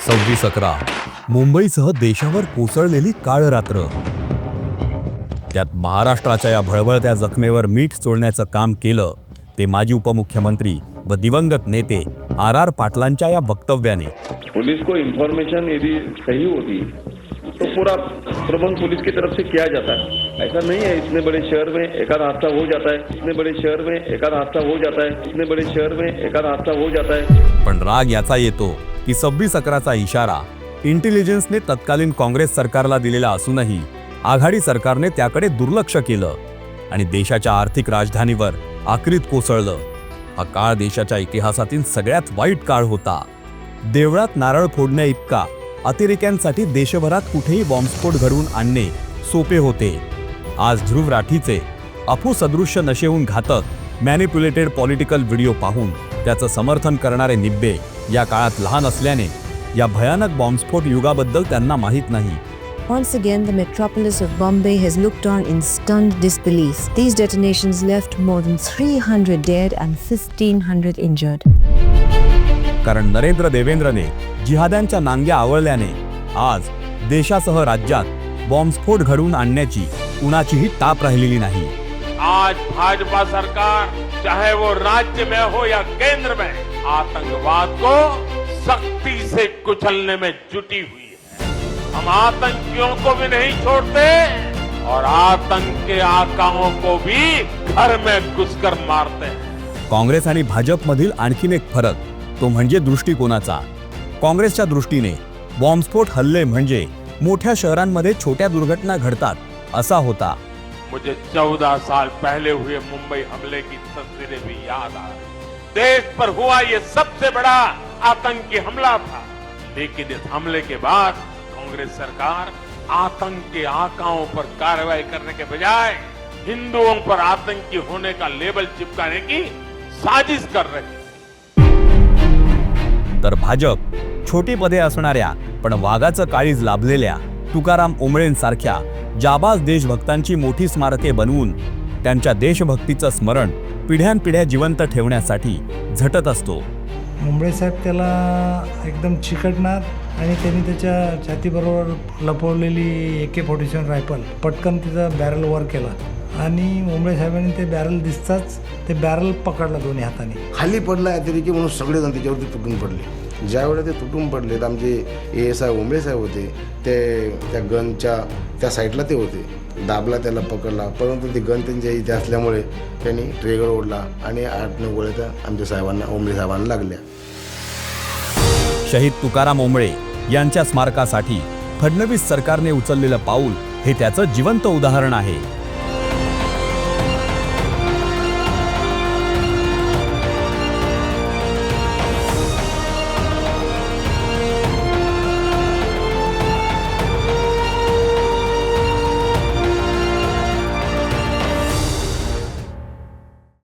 26/11 मुंबईसह देशावर कोसळलेली काळ रात्र. त्यात महाराष्ट्राच्या या भळभळत्या जखमेवर मीठ चोळण्याचं काम केलं ते माजी उपमुख्यमंत्री व दिवंगत नेते आर पाटलांच्या या वक्तव्याने. पुलिस को इंफॉर्मेशन यदि सही होती तो पूरा प्रबंध पुलिस की तरफ से किया जाता है. ऐसा नहीं है इतने बड़े शहर में एकाध हादसा हो जाता है, इतने बड़े शहर में एकाध हादसा हो जाता है, इतने बड़े शहर में एकाध हादसा हो जाता है. पण राग याचा येतो की 26/11चा इशारा इंटेलिजन्सने तत्कालीन काँग्रेस सरकारला दिलेला असूनही आघाडी सरकारने त्याकडे दुर्लक्ष केलं आणि देशाच्या आर्थिक राजधानीवर आक्रीत कोसळलं. हा काळ देशाच्या इतिहासातील सगळ्यात वाईट काळ होता. देवळात नारळ फोडण्या इतका अतिरेक्यांसाठी देशभरात कुठेही बॉम्बस्फोट घडवून आणणे सोपे होते. आज ध्रुव राठीचे अफू सदृश्य नशेहून घातक मॅनिप्युलेटेड पॉलिटिकल व्हिडिओ पाहून त्याचं समर्थन करणारे निब्बे या काळात लहान असल्याने या भयानक बॉम्बस्फोट युगाबद्दल त्यांना माहीत नाही. Once again, the metropolis of Bombay has looked on in stunned disbelief. These detonations left more than 300 dead and 1,500 injured. कारण नरेंद्र देवेंद्रने जिहाद्यांच्या नांग्या आवळल्याने आज देशासह राज्यात बॉम्बस्फोट घडवून आणण्याची कुणाचीही ताप राहिलेली नाही. आज भाजपा सरकार चाहे वो राज्य में हो या केंद्र में आतंकवाद को सख्ती से कुचलने में जुटी हुई है. हम आतंकियों को भी नहीं छोड़ते और आतंक के आकाओं को भी घर में घुसकर मारते हैं. काँग्रेस आणि भाजपमधील आणखीन एक फरक तो म्हणजे दृष्टिकोनाचा. काँग्रेसच्या दृष्टीने बॉम्बस्फोट हल्ले म्हणजे मोठ्या शहरांमध्ये छोट्या दुर्घटना घडतात असा होता. मुझे 14 साल पहले हुए मुंबई हमले की तस्वीरें भी याद आ रही. देश पर हुआ ये सबसे बड़ा आतंकी हमला था, लेकिन इस हमले के बाद कांग्रेस सरकार आतंक के आकाओं पर कार्रवाई करने के बजाय हिंदुओं पर आतंकी होने का लेबल चिपकाने की साजिश कर रही. तर भाजप छोटी पदे असणाऱ्या पण वाघाचं काळीज लाभलेल्या तुकाराम ओंबळेंसारख्या जाबाज देशभक्तांची मोठी स्मारके बनवून त्यांच्या देशभक्तीचं स्मरण पिढ्यानपिढ्या जिवंत ठेवण्यासाठी झटत असतो. मुंबई साहेब त्याला एकदम चिकटणार आणि त्यांनी त्याच्या छातीबरोबर लपवलेली AK-47 रायफल पटकन तिचा बॅरल वर केला आणि मुंबई साहेबांनी ते बॅरल दिसताच ते बॅरल पकडला दोन्ही हाताने. खाली पडला अतिरेकी म्हणून सगळेजण त्याच्यावरती तुटून पडले. ज्यावेळेला ते तुटून पडले तर आमचे ASI ओंबळे साहेब होते, ते त्या गनच्या त्या साईडला ते होते. दाबला, त्याला पकडला, परंतु ती गन त्यांच्या इथे असल्यामुळे त्यांनी ट्रेगर ओढला आणि 8-9 गोळ्या त्या आमच्या साहेबांना ओंबळे साहेबांना लागल्या. शहीद तुकाराम ओंबळे यांच्या स्मारकासाठी फडणवीस सरकारने उचललेलं पाऊल हे त्याचं जिवंत उदाहरण आहे.